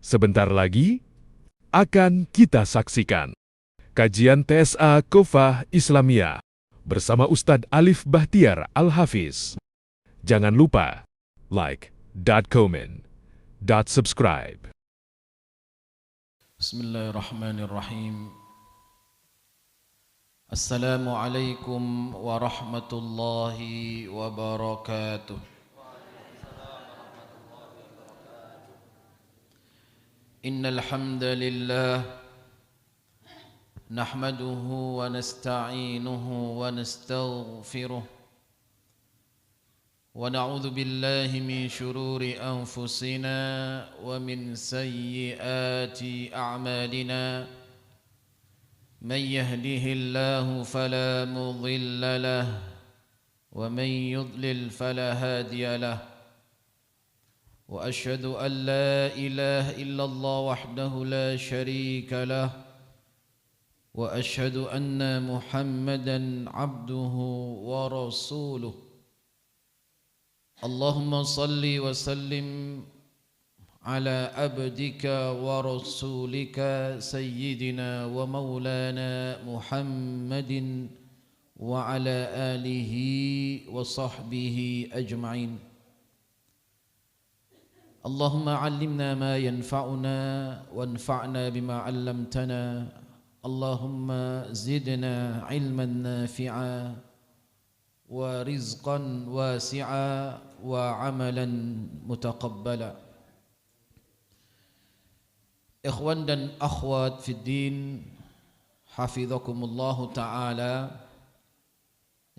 Sebentar lagi akan kita saksikan kajian TSA Qofah Islamiyah bersama Ustadz Alif Bahtiar Al-Hafiz. Jangan lupa like, comment, subscribe. Bismillahirrahmanirrahim. Assalamualaikum warahmatullahi wabarakatuh. Innal hamdalillah nahmaduhu wa nasta'inuhu wa nastaghfiruh wa na'udzu billahi min shururi anfusina wa min sayyiati a'malina. من يهده الله فلا مضل له ومن يضلل فلا هادي له وأشهد أن لا إله إلا الله وحده لا شريك له وأشهد أن محمدا عبده ورسوله. اللهم صل وسلم على عبدك ورسولك سيدنا ومولانا محمد وعلى آله وصحبه أجمعين. اللهم علمنا ما ينفعنا وانفعنا بما علمتنا. اللهم زدنا علما نافعا ورزقا واسعا وعملا متقبلا. Ikhwan dan akhwat fiddin, hafizakumullahu ta'ala,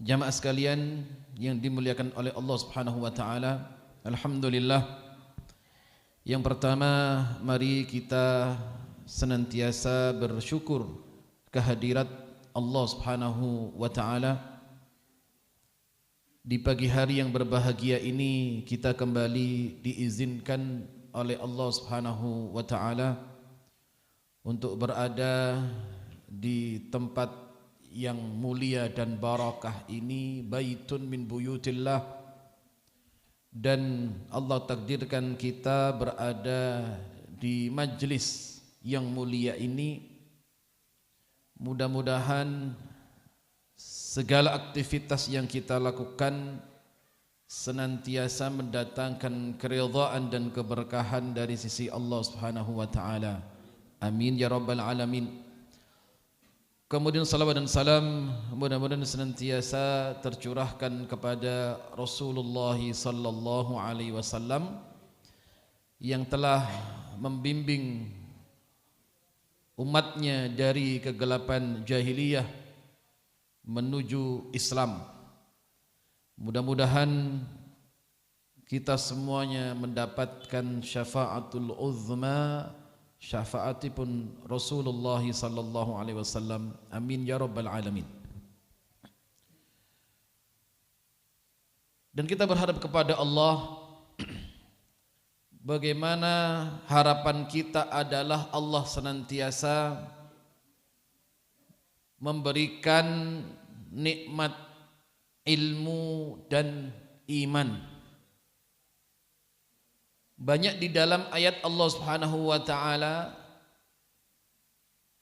jamaah sekalian yang dimuliakan oleh Allah subhanahu wa ta'ala. Alhamdulillah, yang pertama mari kita senantiasa bersyukur kehadirat Allah subhanahu wa ta'ala. Di pagi hari yang berbahagia ini kita kembali diizinkan oleh Allah subhanahu wa ta'ala untuk berada di tempat yang mulia dan barakah ini, baitun min buyutillah, dan Allah takdirkan kita berada di majlis yang mulia ini. Mudah-mudahan segala aktivitas yang kita lakukan senantiasa mendatangkan keridhaan dan keberkahan dari sisi Allah subhanahu wa ta'ala. Amin ya rabbal alamin. Kemudian salawat dan salam mudah-mudahan senantiasa tercurahkan kepada Rasulullah sallallahu alaihi wasallam yang telah membimbing umatnya dari kegelapan jahiliyah menuju Islam. Mudah-mudahan kita semuanya mendapatkan syafaatul uzma, syafaatipun Rasulullah sallallahu alaihi wasallam. Amin ya rabbal alamin. Dan kita berharap kepada Allah, bagaimana harapan kita adalah Allah senantiasa memberikan nikmat ilmu dan iman. Banyak di dalam ayat Allah subhanahu wa ta'ala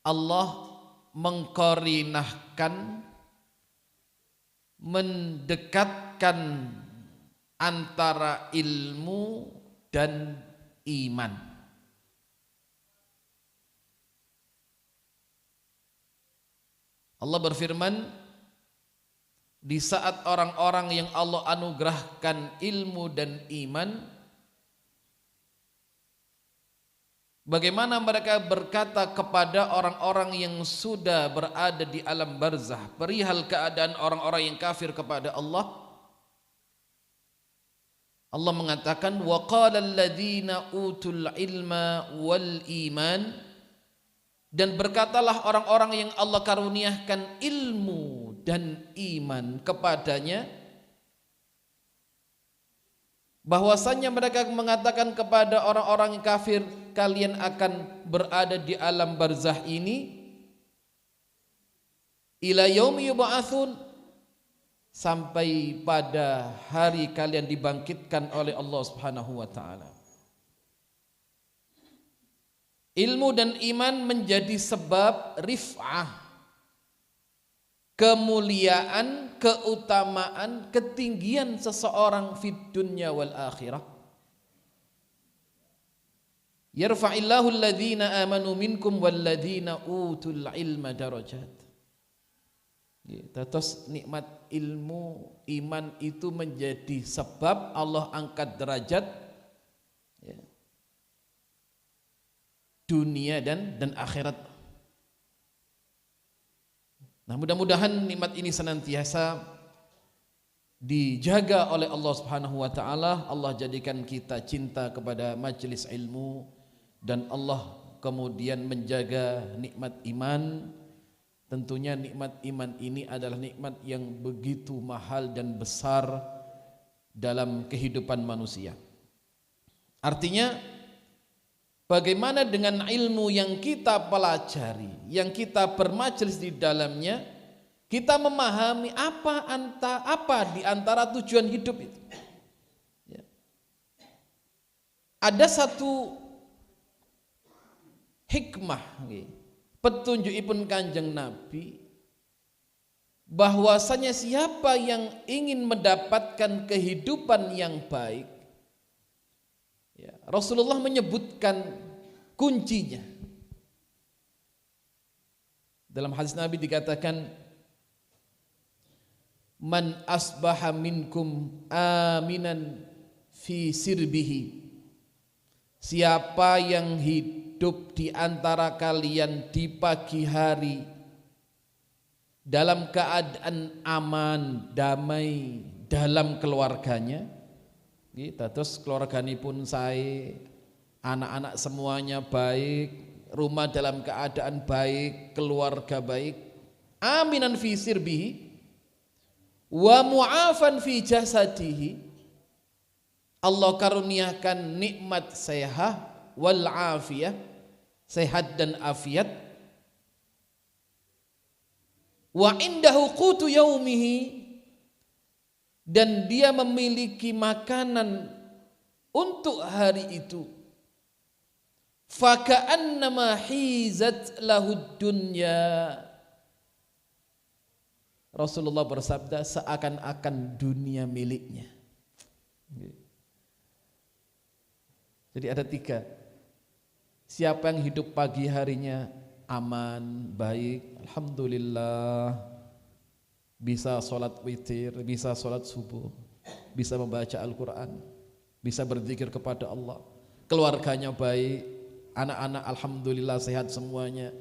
Allah mengkorinahkan, mendekatkan antara ilmu dan iman. Allah berfirman, di saat orang-orang yang Allah anugerahkan ilmu dan iman, bagaimana mereka berkata kepada orang-orang yang sudah berada di alam barzah perihal keadaan orang-orang yang kafir kepada Allah. Allah mengatakan, wa qala alladziina utul ilma wal iman, dan berkatalah orang-orang yang Allah karuniakan ilmu dan iman kepadanya, bahwasanya mereka mengatakan kepada orang-orang kafir, kalian akan berada di alam barzah ini ila yaumi yub'atsun, sampai pada hari kalian dibangkitkan oleh Allah Subhanahu wa taala. Ilmu dan iman menjadi sebab rif'ah, kemuliaan, keutamaan, ketinggian seseorang fid dunya wal akhirah. Yarfa'illahu alladhina amanu minkum walladhina utul ilma darajat. Terus nikmat ilmu, iman itu menjadi sebab Allah angkat derajat dunia dan akhirat. Nah, mudah-mudahan nikmat ini senantiasa dijaga oleh Allah Subhanahu wa taala. Allah jadikan kita cinta kepada majelis ilmu dan Allah kemudian menjaga nikmat iman. Tentunya nikmat iman ini adalah nikmat yang begitu mahal dan besar dalam kehidupan manusia. Artinya, bagaimana dengan ilmu yang kita pelajari, yang kita bermajelis di dalamnya, kita memahami apa di antara tujuan hidup itu. Ya. Ada satu hikmah, petunjukipun Kanjeng Nabi, bahwasanya siapa yang ingin mendapatkan kehidupan yang baik, ya, Rasulullah menyebutkan kuncinya. Dalam hadis Nabi dikatakan, man asbaha minkum aminan fi sirbihi. Siapa yang hidup di antara kalian di pagi hari dalam keadaan aman, damai dalam keluarganya, terus keluarganipun saya, anak-anak semuanya baik, rumah dalam keadaan baik, keluarga baik, aminan fi sirbihi wa mu'afan fi jasadihi. Allah karuniakan nikmat sehat wal afiyah, sehat dan afiat. Wa indahu qutu yaumihi, dan dia memiliki makanan untuk hari itu. Faka'annama hizat lahud dunya. Rasulullah bersabda, seakan-akan dunia miliknya. Jadi ada 3. Siapa yang hidup pagi harinya aman, baik, alhamdulillah, bisa sholat witir, bisa sholat subuh, bisa membaca Al-Quran, bisa berzikir kepada Allah, keluarganya baik, anak-anak alhamdulillah sehat semuanya,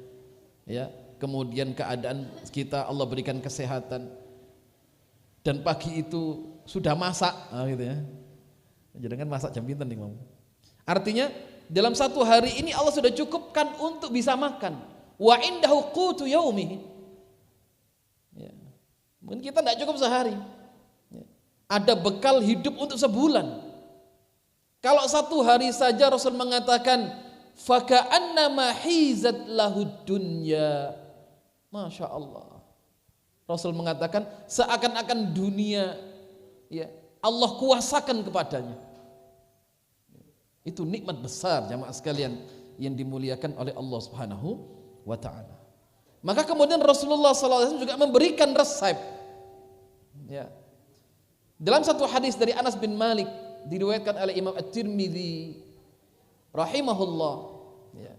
ya. Kemudian keadaan kita Allah berikan kesehatan, dan pagi itu sudah masak, gitu ya. Jangan masak jam pinten nih, Mam. Artinya dalam satu hari ini Allah sudah cukupkan untuk bisa makan. Wa indahu qutu yaumihi. Ya. Mungkin kita tidak cukup sehari. Ya. Ada bekal hidup untuk sebulan. Kalau satu hari saja Rasul mengatakan faka'annama hizat lahud dunya. Masya Allah. Rasul mengatakan seakan-akan dunia, ya, Allah kuasakan kepadanya. Itu nikmat besar jamaah sekalian yang dimuliakan oleh Allah Subhanahu wa taala. Maka kemudian Rasulullah SAW juga memberikan resep. Ya. Dalam satu hadis dari Anas bin Malik diriwayatkan oleh Imam At-Tirmidzi rahimahullah, ya.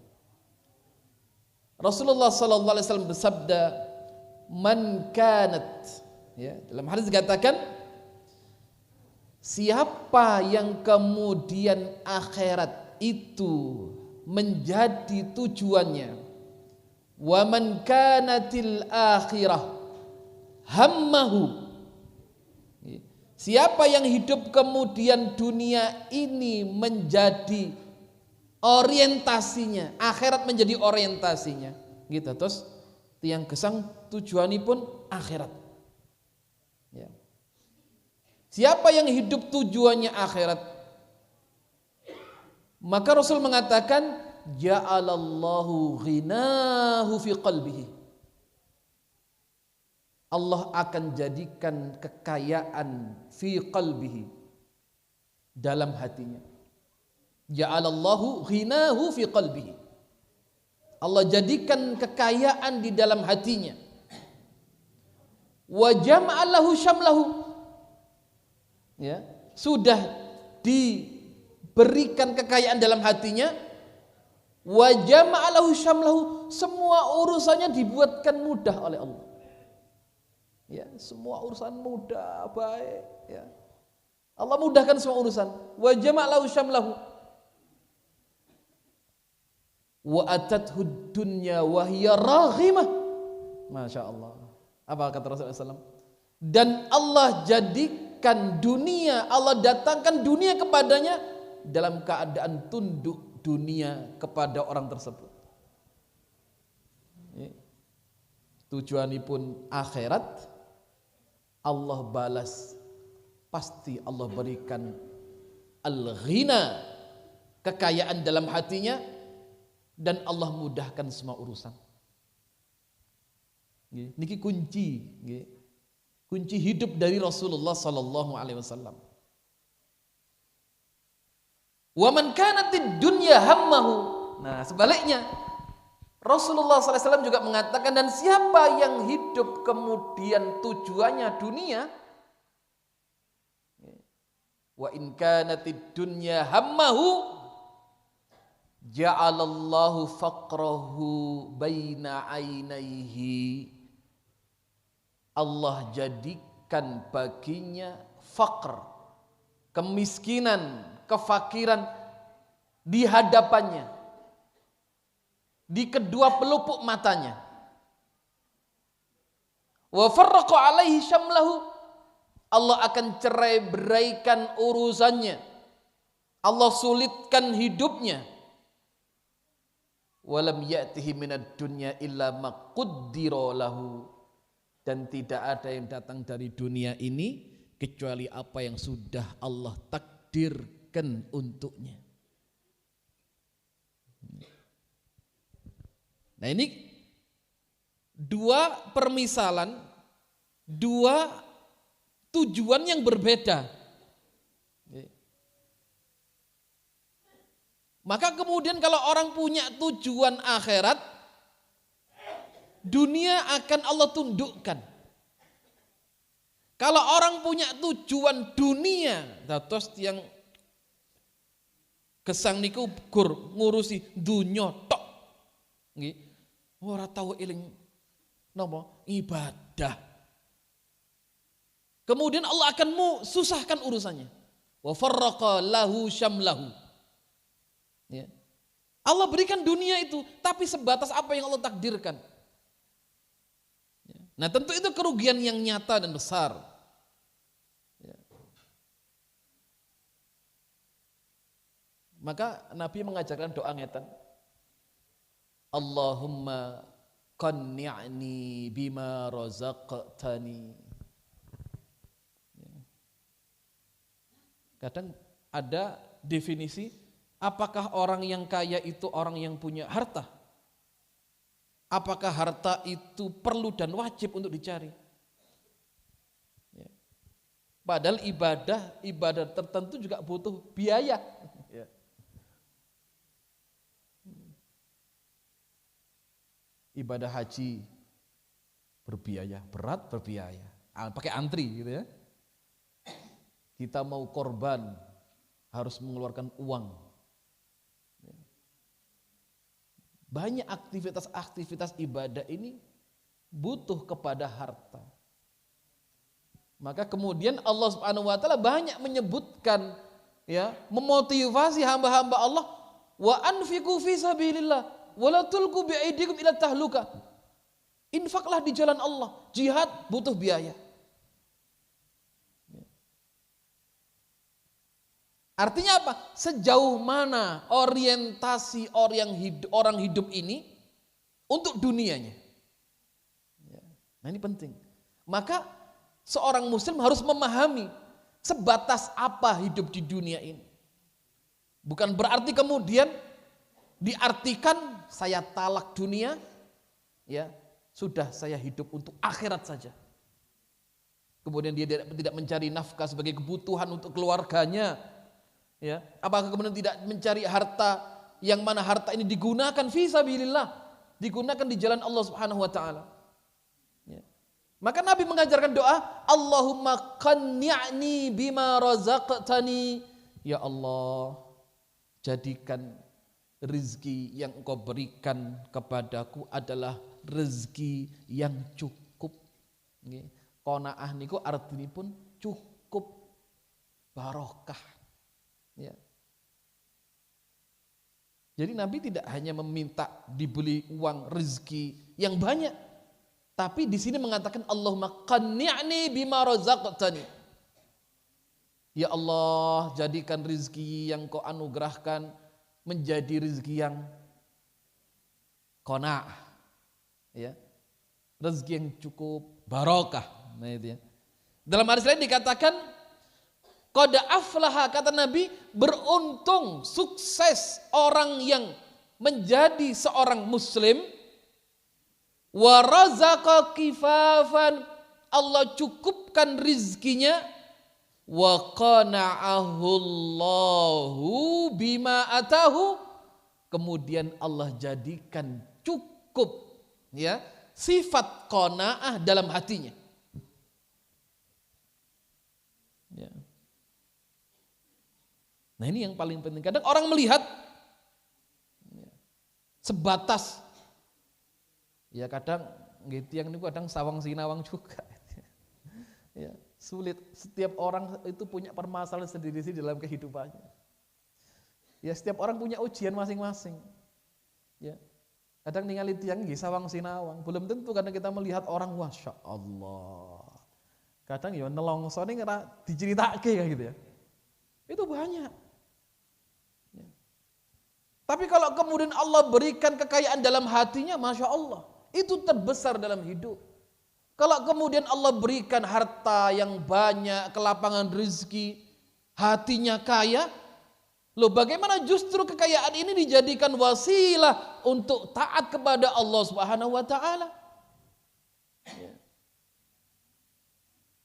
Rasulullah SAW bersabda, man kanat, ya, dalam hadis dikatakan, siapa yang kemudian akhirat itu menjadi tujuannya, wa man kanatil akhirah hammahu, siapa yang hidup kemudian dunia ini menjadi orientasinya, akhirat menjadi orientasinya, gitu. Terus tiang gesang tujuanipun akhirat. Ya. Siapa yang hidup tujuannya akhirat, maka Rasul mengatakan ja'alallahu ghinahu fi qalbihi. Allah akan jadikan kekayaan fi qalbihi, dalam hatinya. Ja'alallahu ghinahu fi qalbihi. Allah jadikan kekayaan di dalam hatinya. Wa jama'alahu syamlahu. Ya, sudah diberikan kekayaan dalam hatinya. Wa jama'alahu syamlahu, semua urusannya dibuatkan mudah oleh Allah. Ya, semua urusan mudah, baik, ya. Allah mudahkan semua urusan. Wa jama'alahu syamlahu. Wa atathu dunya wa hiya raghimah. Masya Allah. Apa kata Rasulullah SAW? Dan Allah jadikan dunia, Allah datangkan dunia kepadanya dalam keadaan tunduk dunia kepada orang tersebut. Tujuanipun akhirat, Allah balas, pasti Allah berikan al-ghina, kekayaan dalam hatinya, dan Allah mudahkan semua urusan. Niki kunci hidup dari Rasulullah sallallahu alaihi wasallam. Wa man kanatid dunya hammahu. Nah, sebaliknya Rasulullah sallallahu alaihi wasallam juga mengatakan, dan siapa yang hidup kemudian tujuannya dunia, wa in kanatid dunya hammahu ja'alallahu faqrahu baina ainaihi. Allah jadikan baginya faqr, kemiskinan, kefakiran di hadapannya, di kedua pelupuk matanya. Wa farraqa alaihi syamlahu, Allah akan cerai-beraikan urusannya, Allah sulitkan hidupnya. Walam ya'tihi minad dunya illa ma quddira lahu, dan tidak ada yang datang dari dunia ini kecuali apa yang sudah Allah takdirkan untuknya. Nah, ini dua permisalan, dua tujuan yang berbeda. Maka kemudian kalau orang punya tujuan akhirat, dunia akan Allah tundukkan. Kalau orang punya tujuan dunia, dados yang gesang niku gur ngurusi dunya tok. Nggih. Ora tau eling napa? Ibadah. Kemudian Allah akan susahkan urusannya. Wa farraqa lahu syamlahu. Ya. Allah berikan dunia itu, tapi sebatas apa yang Allah takdirkan. Ya. Nah, tentu itu kerugian yang nyata dan besar. Ya. Maka Nabi mengajarkan doa ngeten. Allahumma qanni'ni bima razaqtani. Ya. Kadang ada definisi, apakah orang yang kaya itu orang yang punya harta? Apakah harta itu perlu dan wajib untuk dicari? Ya. Padahal ibadah tertentu juga butuh biaya. Ya. Ibadah haji berbiaya, berat berbiaya. Pakai antri gitu ya. Kita mau korban harus mengeluarkan uang. Banyak aktivitas-aktivitas ibadah ini butuh kepada harta. Maka kemudian Allah Subhanahu wa taala banyak menyebutkan, ya, memotivasi hamba-hamba Allah, wa anfiqu fi sabilillah wa la tulqu bi aidikum ila tahluka. Infaklah di jalan Allah. Jihad butuh biaya. Artinya apa? Sejauh mana orientasi orang hidup ini untuk dunianya. Nah, ini penting. Maka seorang muslim harus memahami sebatas apa hidup di dunia ini. Bukan berarti kemudian diartikan saya talak dunia, ya sudah saya hidup untuk akhirat saja. Kemudian dia tidak mencari nafkah sebagai kebutuhan untuk keluarganya. Ya, apakah kemudian tidak mencari harta yang mana harta ini digunakan fi sabilillah digunakan di jalan Allah Subhanahu wa taala. Ya. Maka Nabi mengajarkan doa, Allahumma qanni'ni bima razaqtani. Ya Allah, jadikan rezeki yang Engkau berikan kepadaku adalah rezeki yang cukup. Nggih. Qanaah niku artinipun cukup, barokah. Ya. Jadi Nabi tidak hanya meminta diberi uang rezeki yang banyak, tapi di sini mengatakan Allahumma qanni'ni bima razaqtani. Ya Allah, jadikan rezeki yang Kau anugerahkan menjadi rezeki yang qanaah. Ya. Rezeki yang cukup, barokah. Nah itu ya. Dalam hadis lain dikatakan qad aflaha, kata Nabi, beruntung, sukses orang yang menjadi seorang muslim. Wa razaqa kifafan, Allah cukupkan rizkinya. Wa qana'ahu Allahu bima atahu, kemudian Allah jadikan cukup, ya, sifat qanaah dalam hatinya. Ya. Nah ini yang paling penting. Kadang orang melihat sebatas, ya kadang gitu yang ini kadang sawang sinawang juga. Ya, sulit. Setiap orang itu punya permasalahan sendiri sih dalam kehidupannya. Ya setiap orang punya ujian masing-masing. Ya. Kadang ningali tiang nggih sawang sinawang, belum tentu karena kita melihat orang masya Allah. Kadang ya nelongsone ora diceritake kayak gitu ya. Itu banyak. Ya. Tapi kalau kemudian Allah berikan kekayaan dalam hatinya, masya Allah, itu terbesar dalam hidup. Kalau kemudian Allah berikan harta yang banyak, kelapangan rezeki, hatinya kaya, loh bagaimana justru kekayaan ini dijadikan wasilah untuk taat kepada Allah Subhanahu wa taala. Ya.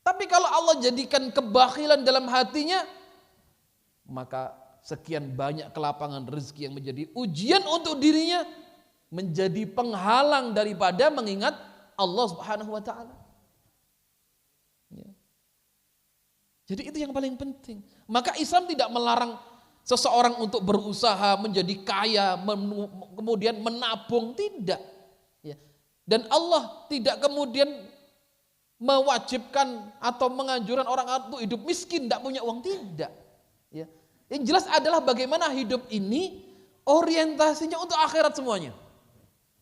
Tapi kalau Allah jadikan kebakhilan dalam hatinya, maka sekian banyak kelapangan rezeki yang menjadi ujian untuk dirinya, menjadi penghalang daripada mengingat Allah Subhanahu wa taala. Ya. Jadi itu yang paling penting. Maka Islam tidak melarang seseorang untuk berusaha menjadi kaya, kemudian menabung, tidak. Ya. Dan Allah tidak kemudian mewajibkan atau menganjurkan orang untuk hidup miskin, tidak punya uang, tidak. Ya. Yang jelas adalah bagaimana hidup ini orientasinya untuk akhirat semuanya.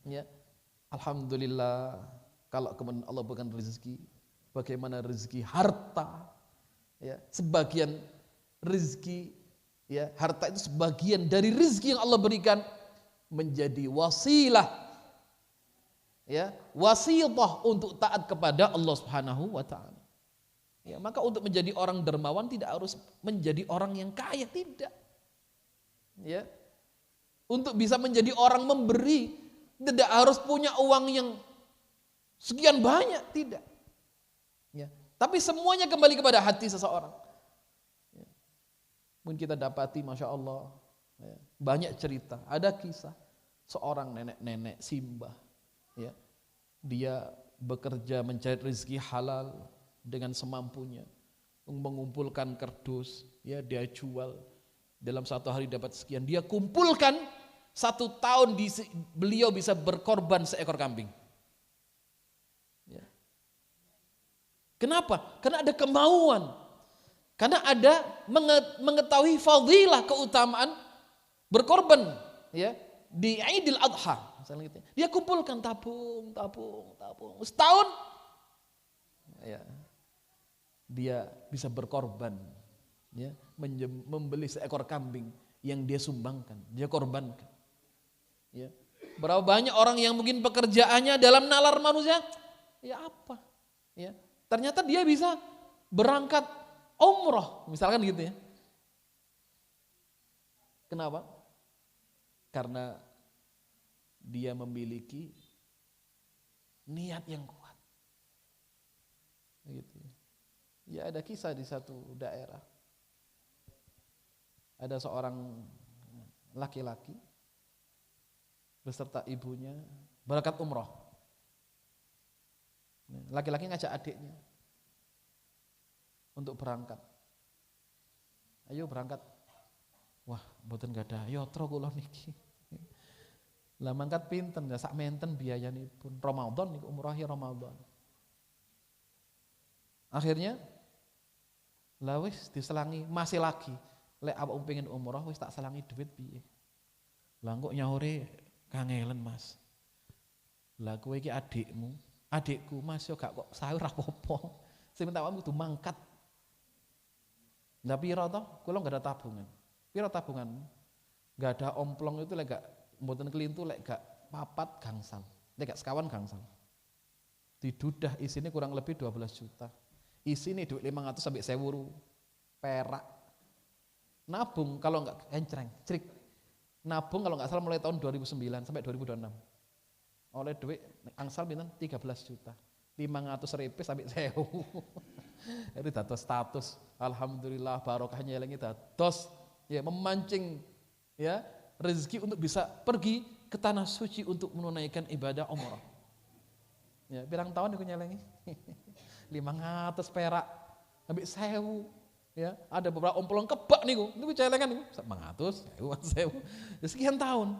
Ya. Alhamdulillah kalau kemudian Allah berikan rezeki, bagaimana rezeki harta, ya, sebagian rezeki, ya, harta itu sebagian dari rezeki yang Allah berikan menjadi wasilah, ya, wasithah untuk taat kepada Allah Subhanahu wa taala. Ya, maka untuk menjadi orang dermawan tidak harus menjadi orang yang kaya, tidak. Ya. Untuk bisa menjadi orang memberi tidak harus punya uang yang sekian banyak, tidak. Ya. Tapi semuanya kembali kepada hati seseorang. Ya. Mungkin kita dapati, masya Allah, ya, banyak cerita. Ada kisah seorang nenek-nenek simbah, ya, dia bekerja mencari rezeki halal dengan semampunya, mengumpulkan kardus, ya, dia jual, dalam satu hari dapat sekian, dia kumpulkan 1 tahun beliau bisa berkorban seekor kambing. Ya. Kenapa? Karena ada kemauan, karena ada mengetahui fadilah, keutamaan berkorban, ya, di Idul Adha misalnya gitu. Dia kumpulkan tabung setahun, ya, dia bisa berkorban, ya, membeli seekor kambing yang dia sumbangkan, dia korbankan. Ya. Berapa banyak orang yang mungkin pekerjaannya dalam nalar manusia, ya apa? Ya. Ternyata dia bisa berangkat umroh, misalkan gitu ya. Kenapa? Karena dia memiliki niat yang kuat. Gitu ya. Ya, ada kisah di satu daerah. Ada seorang laki-laki beserta ibunya berangkat umroh. Laki-laki ngajak adiknya untuk berangkat. Ayo berangkat. Wah, mboten gadah yatra kula niki. Lah mangkat pinten ya sak menten biayanipun. Ramadan niku umroh ya Ramadan. Akhirnya lah wis diselangi masih lagi. Lek awakmu pengen umroh wis tak selangi duit piye. Lah kok nyaure kangelen Mas. Lah kowe iki adikku Mas yo gak kok sae ora apa-apa. Sing penting awakmu kudu mangkat. Lah pira to? Kula enggak ada tabungan. Pira tabungan? Enggak ada omplong itu lek gak mboten kelintu lek gak papat gangsal. Lek gak sekawan gangsal. Didudah isine kurang lebih 12 juta. Isine duit 500 sampai 1000 perak. Nabung kalau enggak encreng, crik. Nabung kalau enggak salah mulai tahun 2009 sampai 2026. Oleh duit angsal pinten 13 juta. 500.000 sampai 1000. Jadi dados status. Alhamdulillah barokahnya elingi dados ya memancing ya rezeki untuk bisa pergi ke tanah suci untuk menunaikan ibadah umrah. Ya, pirang tahun iku nyelengi? 500 perak sampai 1000. Ya, ada beberapa omplong kebak niku. Niku celengan niku 500, 1000. Sekian tahun.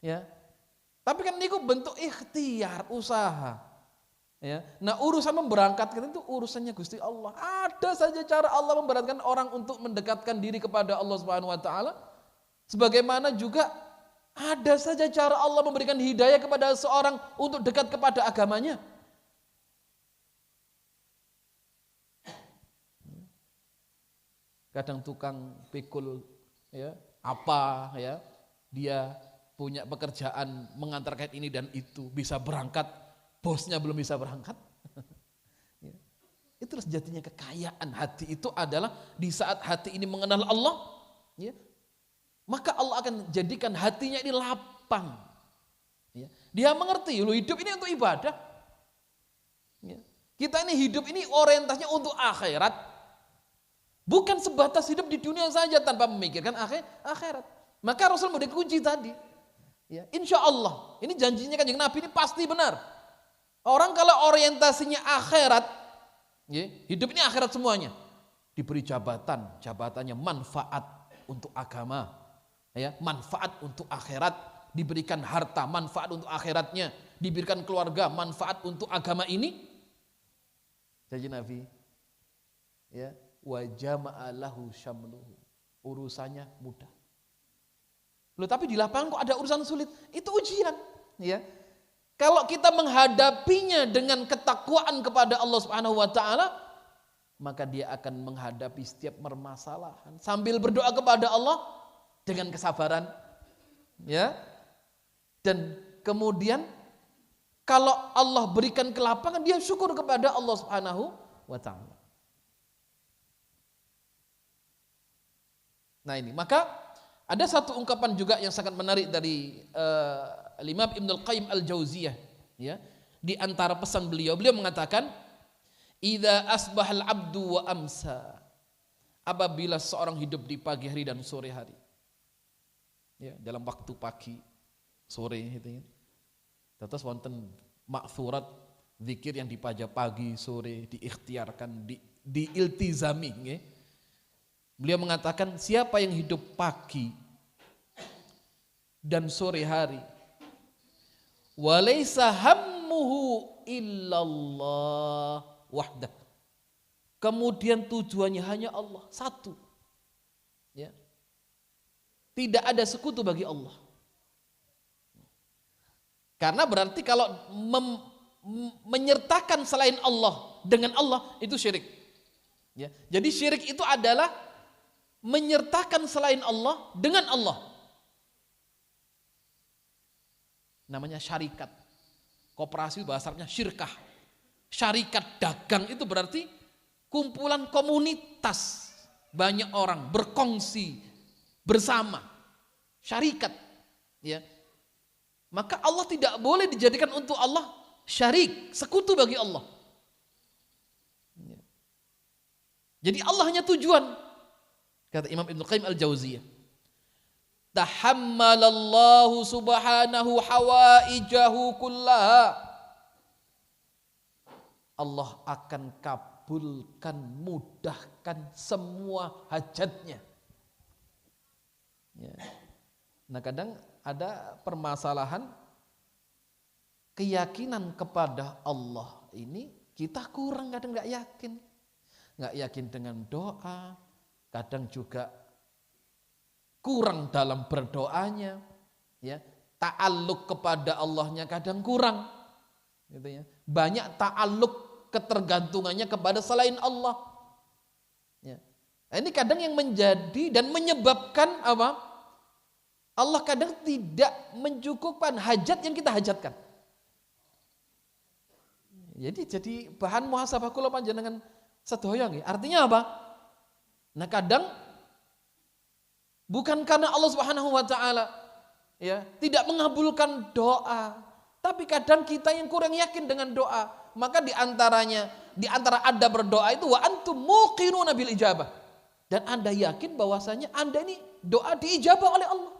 Ya. Tapi kan niku bentuk ikhtiar, usaha. Ya. Nah, urusan memberangkatkan itu urusannya Gusti Allah. Ada saja cara Allah memberatkan orang untuk mendekatkan diri kepada Allah Subhanahu wa taala. Sebagaimana juga ada saja cara Allah memberikan hidayah kepada seorang untuk dekat kepada agamanya. Kadang tukang pikul ya, apa ya, dia punya pekerjaan mengantarkan ini dan itu, bisa berangkat, bosnya belum bisa berangkat. Ya. Itulah sejatinya kekayaan hati itu adalah di saat hati ini mengenal Allah, ya, maka Allah akan jadikan hatinya ini lapang. Ya. Dia mengerti, lu hidup ini untuk ibadah. Ya. Kita ini hidup ini orientasinya untuk akhirat. Bukan sebatas hidup di dunia saja tanpa memikirkan akhirat. Maka Rasul memberi kunci tadi. Ya, insya Allah, ini janjinya Kanjeng Nabi ini pasti benar. Orang kalau orientasinya akhirat, ya, hidup ini akhirat semuanya. Diberi jabatan, jabatannya manfaat untuk agama, ya, manfaat untuk akhirat. Diberikan harta, manfaat untuk akhiratnya. Diberikan keluarga, manfaat untuk agama ini. Janji Nabi, ya. Wa jama'alahu syamluhu, urusannya mudah. Loh, tapi di lapangan kok ada urusan sulit? Itu ujian, ya. Kalau kita menghadapinya dengan ketakwaan kepada Allah Subhanahu wa taala, maka dia akan menghadapi setiap permasalahan sambil berdoa kepada Allah dengan kesabaran, ya. Dan kemudian kalau Allah berikan kelapangan, dia syukur kepada Allah Subhanahu wa taala. Nah ini, maka ada satu ungkapan juga yang sangat menarik dari Imam Ibnul Qayyim Al-Jauziyah, ya. Di antara pesan beliau mengatakan, "Idza asbahal abdu wa amsa." Apabila seorang hidup di pagi hari dan sore hari. Ya, dalam waktu pagi, sore gitu ya. Terus wonten maksurat zikir yang dipaja pagi, sore, diikhtiarkan, diiltizami, nggih. Beliau mengatakan, siapa yang hidup pagi dan sore hari, walaysa hammuhu illallah wahdah, kemudian tujuannya hanya Allah satu, ya, tidak ada sekutu bagi Allah. Karena berarti kalau menyertakan selain Allah dengan Allah itu syirik, ya. Jadi syirik itu adalah menyertakan selain Allah dengan Allah. Namanya syarikat. Koperasi bahasa Arabnya syirkah. Syarikat dagang itu berarti kumpulan komunitas, banyak orang berkongsi bersama. Syarikat, ya. Maka Allah tidak boleh dijadikan untuk Allah syarik, sekutu bagi Allah. Jadi Allah hanya tujuan. Kata Imam Ibnul Qayyim Al-Jauziyah, tahammalallahu subhanahu hawaijahu kullaha. Allah akan kabulkan, mudahkan semua hajatnya. Ya. Nah kadang ada permasalahan keyakinan kepada Allah ini kita kurang, kadang nggak yakin dengan doa, kadang juga kurang dalam berdoanya, ya, ta'alluq kepada Allahnya kadang kurang, gitu ya. Banyak ta'alluq ketergantungannya kepada selain Allah. Ya. Ini kadang yang menjadi dan menyebabkan apa? Allah kadang tidak mencukupkan hajat yang kita hajatkan. Jadi bahan muhasabah kula panjenengan sedaya nggih. Artinya apa? Nah kadang bukan karena Allah Subhanahu wa taala ya tidak mengabulkan doa, tapi kadang kita yang kurang yakin dengan doa. Maka di antara Anda berdoa itu wa antum muqinuna bil ijabah. Dan Anda yakin bahwasanya Anda ini doa diijabah oleh Allah.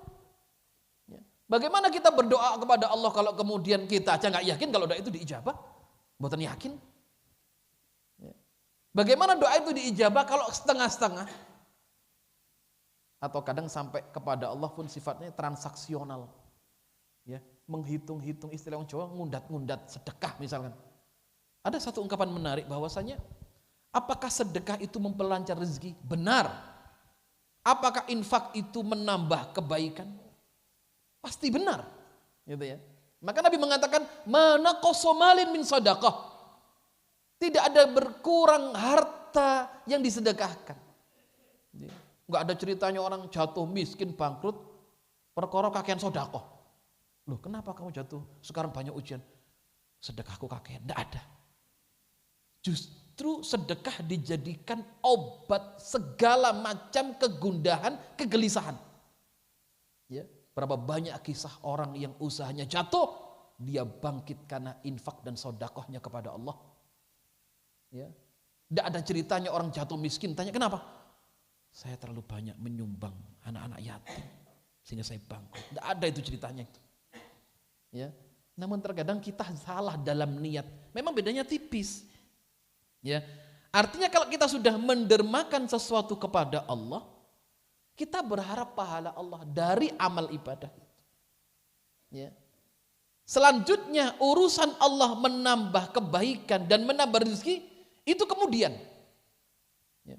Ya. Bagaimana kita berdoa kepada Allah kalau kemudian kita aja nggak yakin kalau doa itu diijabah? Mboten yakin. Ya. Bagaimana doa itu diijabah kalau setengah-setengah? Atau kadang sampai kepada Allah pun sifatnya transaksional. Ya, menghitung-hitung, istilah orang Jawa ngundat-ngundat sedekah misalkan. Ada satu ungkapan menarik bahwasanya apakah sedekah itu memperlancar rezeki? Benar. Apakah infak itu menambah kebaikan? Pasti benar. Gitu ya. Maka Nabi mengatakan mana qasomalin min sadaqah. Tidak ada berkurang harta yang disedekahkan. Enggak ada ceritanya orang jatuh miskin bangkrut perkara kakean sedekah. Loh, kenapa kamu jatuh? Sekarang banyak ujian. Sedekahku kakean. Enggak ada. Justru sedekah dijadikan obat segala macam kegundahan, kegelisahan. Ya, berapa banyak kisah orang yang usahanya jatuh, dia bangkit karena infak dan sedekahnya kepada Allah. Ya, tidak ada ceritanya orang jatuh miskin. Tanya kenapa? Saya terlalu banyak menyumbang anak-anak yatim sehingga saya bangkrut. Tidak ada itu ceritanya itu. Ya, namun terkadang kita salah dalam niat. Memang bedanya tipis. Ya, artinya kalau kita sudah mendermakan sesuatu kepada Allah, kita berharap pahala Allah dari amal ibadah itu. Ya. Selanjutnya urusan Allah menambah kebaikan dan menambah rezeki itu kemudian. Ya.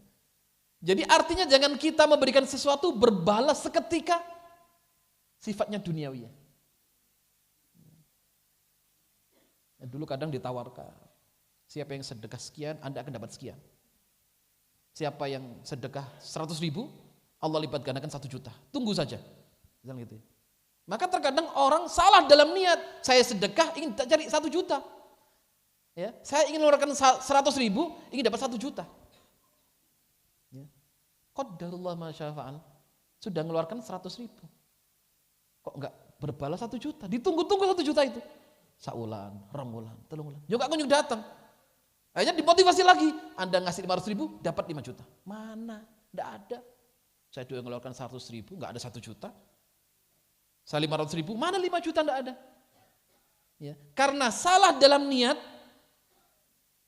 Jadi artinya jangan kita memberikan sesuatu berbalas seketika, sifatnya duniawi. Ya, dulu kadang ditawarkan. Siapa yang sedekah sekian, Anda akan dapat sekian. Siapa yang sedekah 100.000, Allah lipat gandakan 1 juta. Tunggu saja. Gitu. Maka terkadang orang salah dalam niat. Saya sedekah ingin cari 1 juta. Ya, saya ingin mengeluarkan 100.000, ingin dapat 1 juta. Ya. Qadarullah ma syaa fa'al. Sudah mengeluarkan 100.000. Kok enggak berbalas 1 juta? Ditunggu-tunggu 1 juta itu. Saulan, ronggulan, telunggulan. Juga kunjung datang. Akhirnya dimotivasi lagi. Anda ngasih 500.000, dapat 5 juta. Mana? Tidak ada. Saya dulu mengeluarkan 100.000, nggak ada 1 juta. Saya 500.000, mana 5 juta? Tidak ada. Ya. Karena salah dalam niat,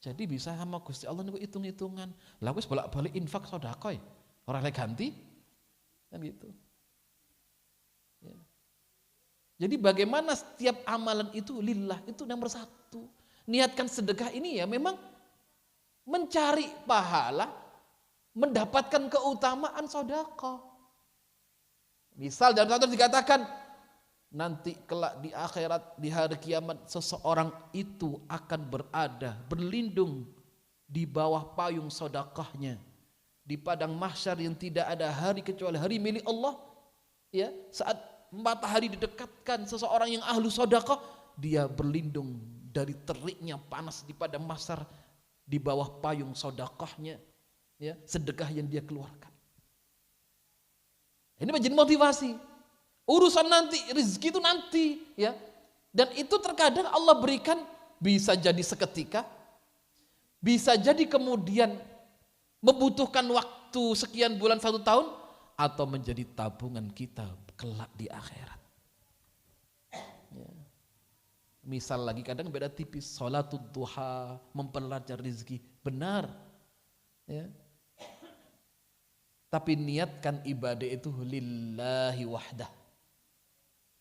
jadi bisa sama Gusti Allah niku hitung-hitungan. Lah wis bolak-balik infak sedekah ya. Ora oleh ganti. Kan gitu. Ya. Jadi bagaimana setiap amalan itu lillah, itu nomor 1. Niatkan sedekah ini ya memang mencari pahala, mendapatkan keutamaan sedekah. Misal dalam satu dikatakan nanti kelak di akhirat, di hari kiamat seseorang itu akan berada, berlindung di bawah payung sedekahnya di padang mahsyar yang tidak ada hari kecuali hari milik Allah. Ya, saat matahari didekatkan seseorang yang ahlu sedekah, dia berlindung dari teriknya panas di padang mahsyar di bawah payung sedekahnya, ya, sedekah yang dia keluarkan. Ini menjadi motivasi. Urusan nanti, rezeki itu nanti, ya. Dan itu terkadang Allah berikan bisa jadi seketika, bisa jadi kemudian membutuhkan waktu sekian bulan 1 tahun, atau menjadi tabungan kita kelak di akhirat. Ya. Misal lagi kadang beda tipis, sholatul duha, memperlancar rezeki, benar. Ya. Tapi niatkan ibadah itu lillahi wahdah.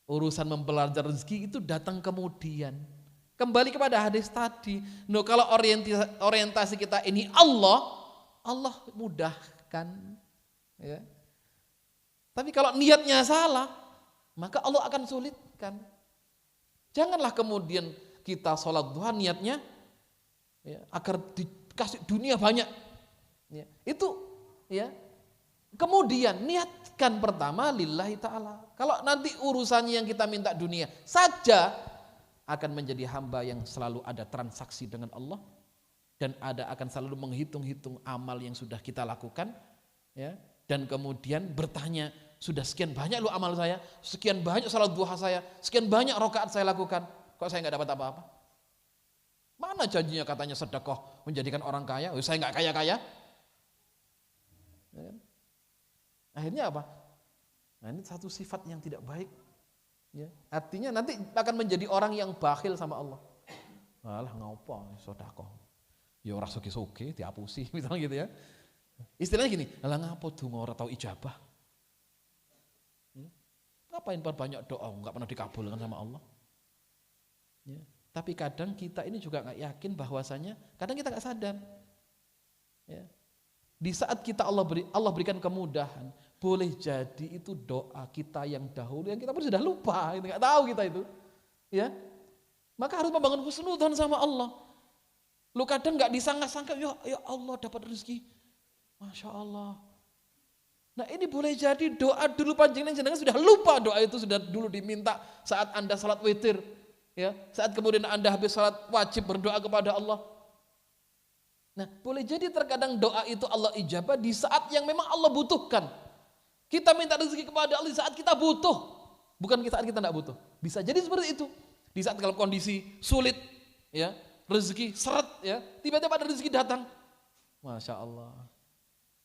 Urusan memperlancar rezeki itu datang kemudian. Kembali kepada hadis tadi. No, kalau orientasi kita ini Allah mudahkan. Ya. Tapi kalau niatnya salah, maka Allah akan sulitkan. Janganlah kemudian kita sholat duha niatnya ya, agar dikasih dunia banyak. Ya, itu ya. Kemudian niatkan pertama lillahi ta'ala. Kalau nanti urusannya yang kita minta dunia saja, akan menjadi hamba yang selalu ada transaksi dengan Allah dan akan selalu menghitung-hitung amal yang sudah kita lakukan, ya. Dan kemudian bertanya, sudah sekian banyak loh amal saya, sekian banyak salat duha saya, sekian banyak rakaat saya lakukan, kok saya nggak dapat apa-apa? Mana janjinya katanya sedekah menjadikan orang kaya? Saya nggak kaya-kaya. Ya. Akhirnya apa? Nah, ini satu sifat yang tidak baik. Ya. Artinya nanti akan menjadi orang yang bakhil sama Allah. Alah ngapa sedekah? Ya ora soge-soge diapusi misalnya gitu ya. Istilahnya gini, alah ngapa donga ora tau ijabah? Ngapain banyak doa enggak pernah dikabulkan sama Allah? Ya. Tapi kadang kita ini juga enggak yakin bahwasanya kadang kita enggak sadar. Ya. Di saat kita Allah berikan kemudahan, boleh jadi itu doa kita yang dahulu yang kita pun sudah lupa, enggak tahu kita itu. Ya. Maka harus membangun husnudzon sama Allah. Lu kadang enggak disangka-sangka, ya Allah dapat rezeki. Masya Allah. Nah ini boleh jadi doa dulu panjenengan sudah lupa doa itu sudah dulu diminta saat Anda salat witir, ya, saat kemudian Anda habis salat wajib berdoa kepada Allah. Nah boleh jadi terkadang doa itu Allah ijabah di saat yang memang Allah butuhkan. Kita minta rezeki kepada Allah di saat kita butuh, bukan di saat kita tidak butuh. Bisa jadi seperti itu. Di saat dalam kondisi sulit, ya, rezeki seret, ya, tiba-tiba ada rezeki datang. Masya Allah.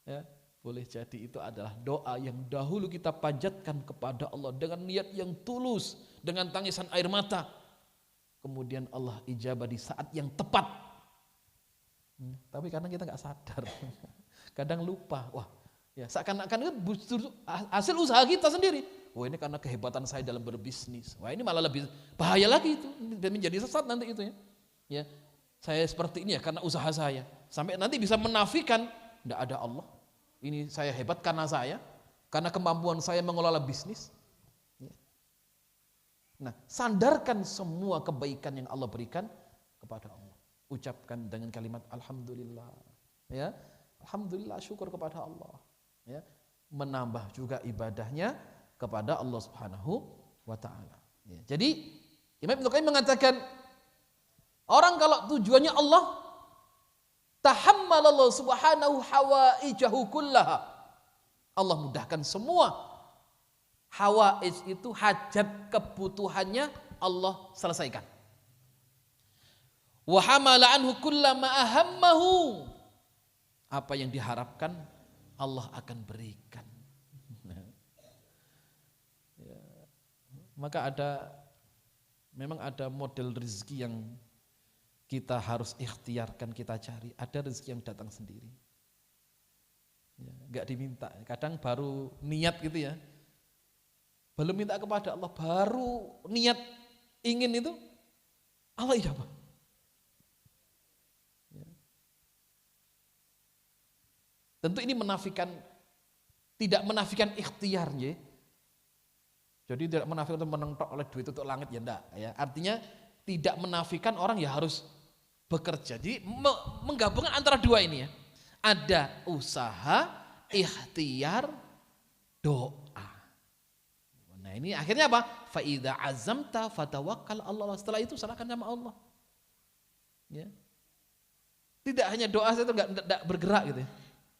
Ya, boleh jadi itu adalah doa yang dahulu kita panjatkan kepada Allah dengan niat yang tulus, dengan tangisan air mata. Kemudian Allah ijabah di saat yang tepat. Tapi kadang kita nggak sadar, kadang lupa. Wah, ya seakan-akan itu hasil usaha kita sendiri. Wah ini karena kehebatan saya dalam berbisnis. Wah ini malah lebih bahaya lagi itu dan menjadi sesat nanti itu ya. Ya, saya seperti ini ya karena usaha saya. Sampai nanti bisa menafikan tidak ada Allah. Ini saya hebat karena saya, karena kemampuan saya mengelola bisnis. Nah, sandarkan semua kebaikan yang Allah berikan kepada Allah. Ucapkan dengan kalimat alhamdulillah. Ya, alhamdulillah, syukur kepada Allah. Ya, menambah juga ibadahnya kepada Allah Subhanahu wa taala. Ya, jadi Imam Ibnu Qayyim mengatakan orang kalau tujuannya Allah, tahammalallahu subhanahu hawaijahu kullaha. Allah mudahkan semua. Hawaij itu hajat kebutuhannya Allah selesaikan. Wa hamala anhu kullama ahammahu. Apa yang diharapkan Allah akan berikan. Ya. Maka memang ada model rezeki yang kita harus ikhtiarkan, kita cari. Ada rezeki yang datang sendiri. Ya, enggak diminta. Kadang baru niat gitu ya. Belum minta kepada Allah, baru niat ingin itu Allah ijabah. Ya. Tentu ini tidak menafikan ikhtiar ya. Jadi tidak menafikan untuk menentok oleh duit untuk langit ya enggak ya. Artinya tidak menafikan orang ya harus bekerja. Jadi menggabungkan antara dua ini ya. Ada usaha, ikhtiar, doa. Nah ini akhirnya apa? Fa idza azamta fatawakkal Allah. Setelah itu serahkan sama Allah. Ya. Tidak hanya doa saja itu enggak bergerak gitu ya.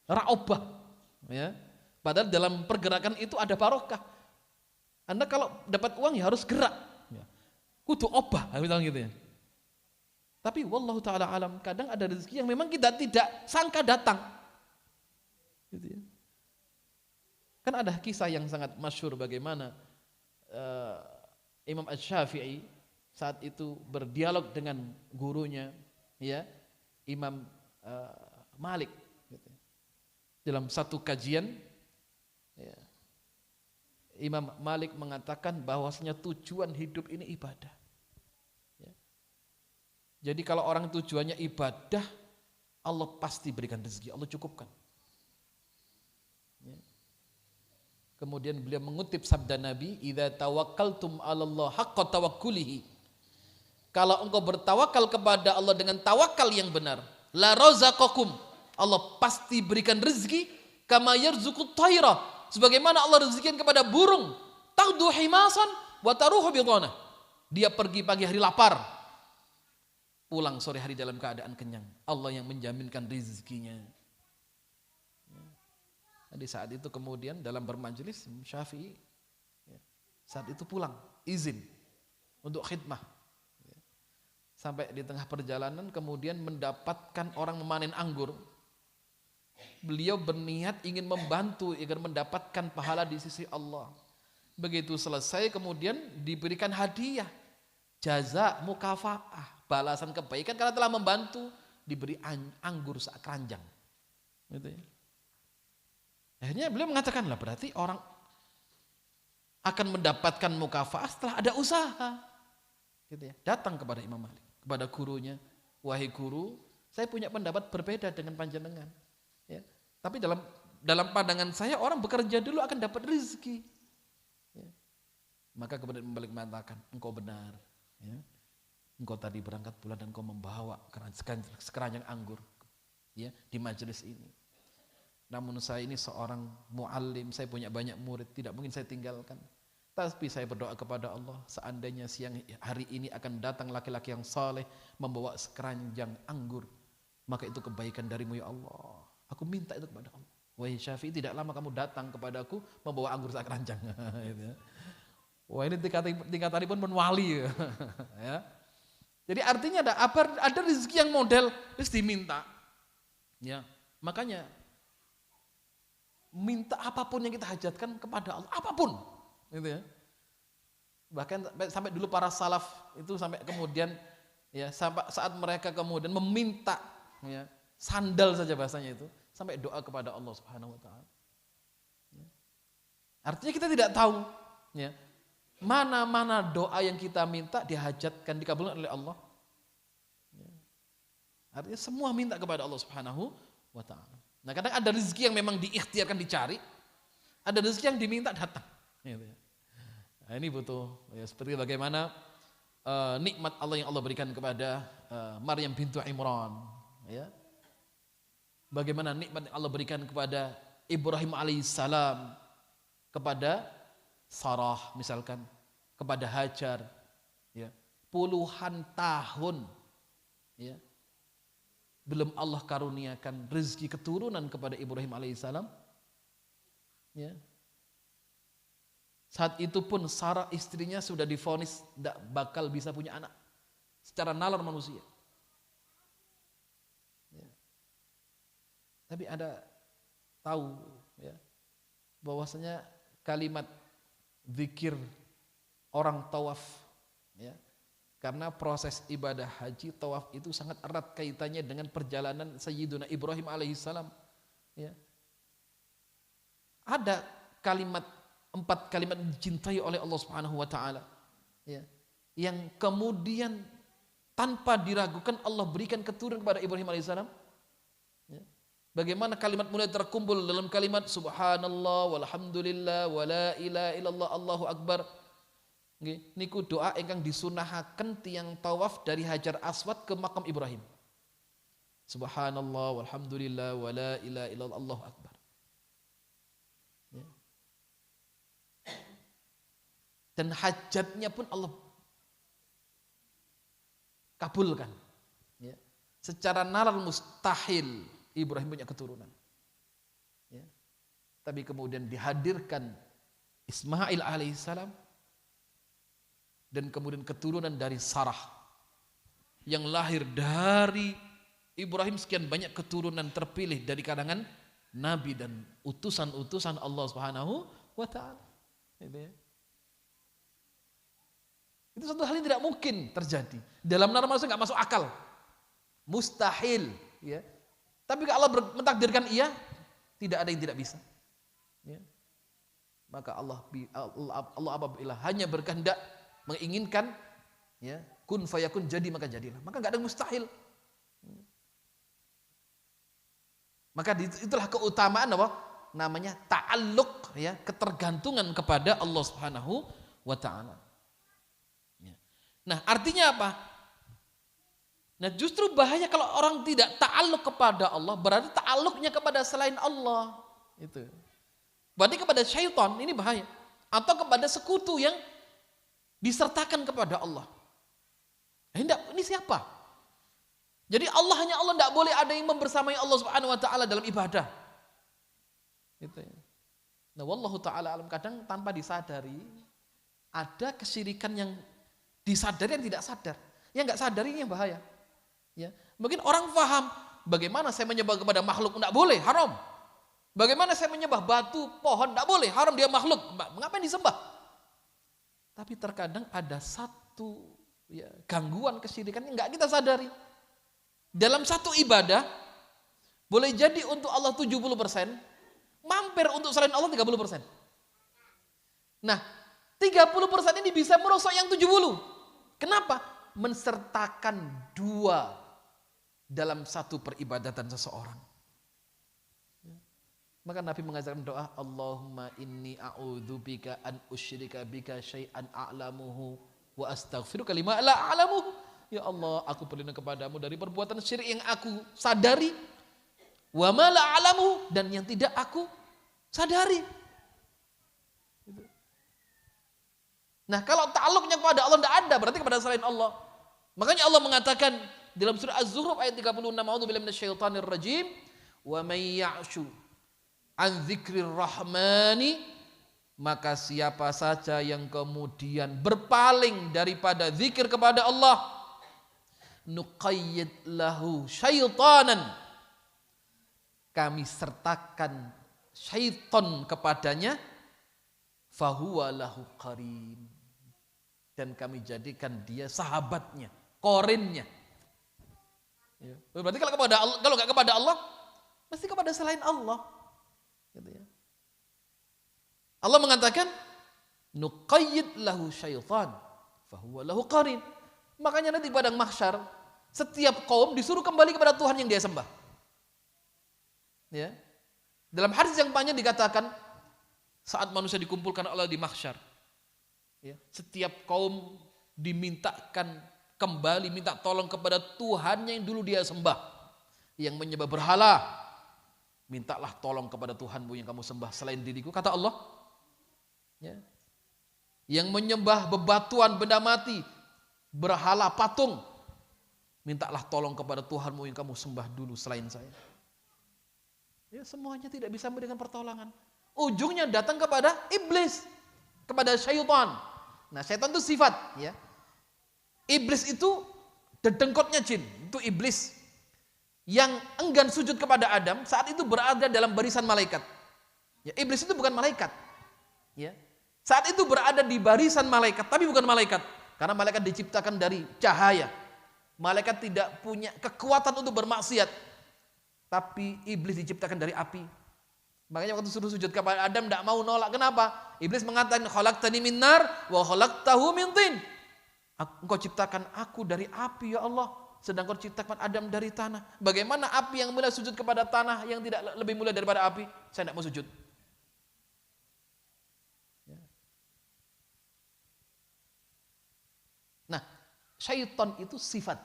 Ra'obah. Ya. Padahal dalam pergerakan itu ada barokah. Anda kalau dapat uang ya harus gerak. Ya. Kudu obah, misalnya gitu ya. Tapi wallahu ta'ala alam, kadang ada rezeki yang memang kita tidak sangka datang. Gitu ya. Kan ada kisah yang sangat masyhur bagaimana eh, Imam Asy-Syafi'i saat itu berdialog dengan gurunya, ya, Imam Malik, gitu. Dalam satu kajian, ya, Imam Malik mengatakan bahwasanya tujuan hidup ini ibadah. Ya. Jadi kalau orang tujuannya ibadah, Allah pasti berikan rezeki, Allah cukupkan. Ya. Kemudian beliau mengutip sabda Nabi, "Idza tawakkaltum 'alallah haqqa tawakkulihi." Kalau engkau bertawakal kepada Allah dengan tawakal yang benar, la razaqakum, Allah pasti berikan rezeki, kama yarzuqut thaira, sebagaimana Allah rezekikan kepada burung, taghdu himasan wa taruhu bidhanah. Dia pergi pagi hari lapar, pulang sore hari dalam keadaan kenyang. Allah yang menjaminkan rezekinya. Di saat itu kemudian dalam bermajelis Syafi'i, saat itu pulang izin untuk khidmah. Sampai di tengah perjalanan kemudian mendapatkan orang memanen anggur. Beliau berniat ingin membantu agar mendapatkan pahala di sisi Allah. Begitu selesai kemudian diberikan hadiah, jaza mukafaah, balasan kebaikan karena telah membantu, diberi anggur sekeranjang. Gitu ya. Akhirnya beliau mengatakan, lah berarti orang akan mendapatkan mukafaah setelah ada usaha. Gitu ya. Datang kepada Imam Malik, kepada gurunya, wahai guru, saya punya pendapat berbeda dengan panjenengan. Ya. Tapi dalam pandangan saya orang bekerja dulu akan dapat rezeki. Ya. Maka kemudian Malik mengatakan, engkau benar. Ya. Engkau tadi berangkat pulang dan engkau membawa sekeranjang anggur, ya, di majelis ini. Namun saya ini seorang muallim, saya punya banyak murid, tidak mungkin saya tinggalkan. Tapi saya berdoa kepada Allah, seandainya siang hari ini akan datang laki-laki yang saleh membawa sekeranjang anggur, maka itu kebaikan darimu ya Allah. Aku minta itu kepada Allah. Wahai Syafi'i, tidak lama kamu datang kepadaku membawa anggur sekeranjang. Wah, ini tingkatan pun wali. Ya. Jadi artinya ada rezeki yang model terus diminta. Ya, makanya minta apapun yang kita hajatkan kepada Allah, apapun. Gitu ya. Bahkan sampai dulu para salaf itu sampai kemudian ya sampai saat mereka kemudian meminta, ya, sandal saja bahasanya itu, sampai doa kepada Allah Subhanahu wa taala. Ya. Artinya kita tidak tahu, ya, mana doa yang kita minta dihajatkan dikabulkan oleh Allah. Ya. Artinya semua minta kepada Allah Subhanahu wa taala. Nah, kadang ada rezeki yang memang diikhtiarkan dicari, ada rezeki yang diminta datang. Gitu ya. Nah, ini butuh, ya, seperti bagaimana nikmat Allah yang Allah berikan kepada Maryam bintu Imran, ya. Bagaimana nikmat yang Allah berikan kepada Ibrahim alaihissalam, kepada Sarah misalkan, kepada Hajar, ya. Puluhan tahun, ya, belum Allah karuniakan rezeki keturunan kepada Ibrahim alaihissalam, ya. Saat itu pun Sarah istrinya sudah divonis tidak bakal bisa punya anak secara nalar manusia. Ya. Tapi ada tahu, ya, bahwasanya kalimat zikir orang tawaf, ya, karena proses ibadah haji tawaf itu sangat erat kaitannya dengan perjalanan Sayyiduna Ibrahim alaihissalam. Ya. Ada 4 kalimat dicintai oleh Allah Subhanahu wa taala, ya, yang kemudian tanpa diragukan Allah berikan keturunan kepada Ibrahim alaihissalam. Ya. Bagaimana kalimat mulai terkumpul dalam kalimat subhanallah walhamdulillah wala ilaha illallah Allahu akbar. Nggih, niku doa ingkang disunahaken tiyang tawaf dari Hajar Aswad ke makam Ibrahim. Subhanallah walhamdulillah wala ilaha illallah Allahu akbar. Dan hajatnya pun Allah kabulkan. Ya. Secara nalar mustahil Ibrahim punya keturunan. Ya. Tapi kemudian dihadirkan Ismail alaihissalam dan kemudian keturunan dari Sarah yang lahir dari Ibrahim, sekian banyak keturunan terpilih dari kalangan nabi dan utusan-utusan Allah Subhanahu wa taala. Gitu ya. Itu satu hal yang tidak mungkin terjadi. Dalam nalar manusia nggak masuk akal. Mustahil. Ya. Tapi kalau Allah mentakdirkan iya, tidak ada yang tidak bisa. Ya. Maka Allah apabila hanya berkehendak, menginginkan, ya, kun fayakun, jadi maka jadilah. Maka nggak ada yang mustahil. Maka itulah keutamaan apa? Namanya ta'alluq, ya, ketergantungan kepada Allah Subhanahu wa taala. Ya. Nah, artinya apa? Nah, justru bahaya kalau orang tidak ta'alluq kepada Allah, berarti ta'alluqnya kepada selain Allah. Itu. Berarti kepada syaitan, ini bahaya. Atau kepada sekutu yang disertakan kepada Allah. Ini siapa? Jadi Allah hanya Allah, tidak boleh ada yang membersamai Allah Subhanahu wa taala dalam ibadah. Gitu ya. Nah, wallahu taala alam, kadang tanpa disadari ada kesyirikan yang disadari yang tidak sadar. Yang enggak sadari ini yang bahaya. Ya. Mungkin orang paham bagaimana saya menyembah kepada makhluk, tidak boleh, haram. Bagaimana saya menyembah batu, pohon, tidak boleh, haram, dia makhluk. Mengapa disembah? Tapi terkadang ada satu, ya, gangguan kesyirikan yang enggak kita sadari. Dalam satu ibadah, boleh jadi untuk Allah 70%, mampir untuk selain Allah 30%. Nah, 30% ini bisa merusak yang 70. Kenapa? Mensertakan dua dalam satu peribadatan seseorang. Maka Nabi mengajarkan doa, Allahumma inni a'udzubika an usyrika bika syai'an a'lamuhu wa astaghfiruka lima la a'lamuhu. Ya Allah, aku berlindung kepadamu dari perbuatan syirik yang aku sadari, wa ma la a'lamuhu, dan yang tidak aku sadari. Nah, kalau ta'alluqnya kepada Allah tidak ada, berarti kepada selain Allah. Makanya Allah mengatakan dalam surah Az-Zukhruf ayat 36, a'udzubillahi minasyaitonir rajim, wa may ya'shu an dzikrir rahmani, maka siapa saja yang kemudian berpaling daripada zikir kepada Allah, nuqayyid lahu syaitanan, kami sertakan syaitan kepadanya, fahuwa lahu qarin, dan kami jadikan dia sahabatnya, korinnya. Ya. Berarti kalau nggak kepada Allah, mesti kepada selain Allah. Gitu ya. Allah mengatakan nuqayyid lahu syaitan fahuwa lahu qarin. Makanya nanti padang mahsyar setiap kaum disuruh kembali kepada Tuhan yang dia sembah. Ya. Dalam hadis yang panjang dikatakan saat manusia dikumpulkan Allah di mahsyar, ya, setiap kaum dimintakan kembali minta tolong kepada Tuhan yang dulu dia sembah. Yang menyembah berhala, mintalah tolong kepada Tuhanmu yang kamu sembah selain diriku, kata Allah. Ya. Yang menyembah bebatuan, benda mati, berhala, patung, mintalah tolong kepada Tuhanmu yang kamu sembah dulu selain saya. Ya, semuanya tidak bisa memberikan pertolongan. Ujungnya datang kepada iblis, kepada syaitan. Nah, syaitan itu sifat, ya. Iblis itu dedengkotnya jin, itu iblis yang enggan sujud kepada Adam saat itu berada dalam barisan malaikat. Ya, iblis itu bukan malaikat. Ya. Saat itu berada di barisan malaikat, tapi bukan malaikat. Karena malaikat diciptakan dari cahaya. Malaikat tidak punya kekuatan untuk bermaksiat. Tapi iblis diciptakan dari api. Makanya waktu suruh sujud kepada Adam tidak mau nolak. Kenapa? Iblis mengatakan khalaqtani min nar wa khalaqtahu min tin. Engkau ciptakan aku dari api, ya Allah, sedang kau ciptakan Adam dari tanah. Bagaimana api yang mulia sujud kepada tanah yang tidak lebih mulia daripada api? Saya tidak mau sujud. Ya. Nah, syaitan itu sifat.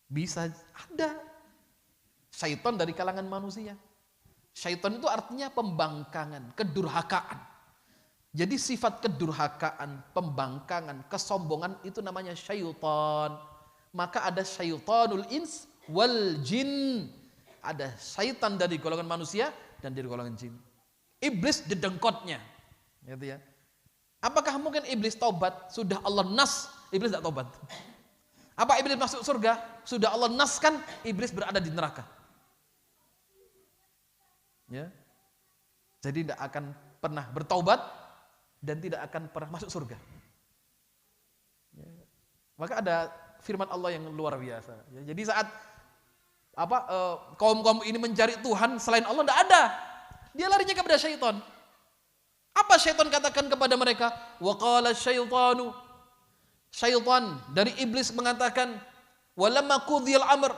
Bisa ada syaitan dari kalangan manusia. Syaitan itu artinya pembangkangan, kedurhakaan. Jadi sifat kedurhakaan, pembangkangan, kesombongan itu namanya syaitan. Maka ada syaitanul ins wal jin. Ada syaitan dari golongan manusia dan dari golongan jin. Iblis dedengkotnya. Gitu ya. Apakah mungkin iblis taubat? Sudah Allah nas, iblis tidak taubat. Apa iblis masuk surga? Sudah Allah naskan, iblis berada di neraka. Ya. Jadi tidak akan pernah bertaubat dan tidak akan pernah masuk surga. Maka ada firman Allah yang luar biasa. Ya, jadi saat kaum-kaum ini mencari Tuhan selain Allah, tidak ada. Dia larinya kepada syaitan. Apa syaitan katakan kepada mereka? Wa qala syaitanu. Syaitan dari iblis mengatakan, walamma qudhiyal amr,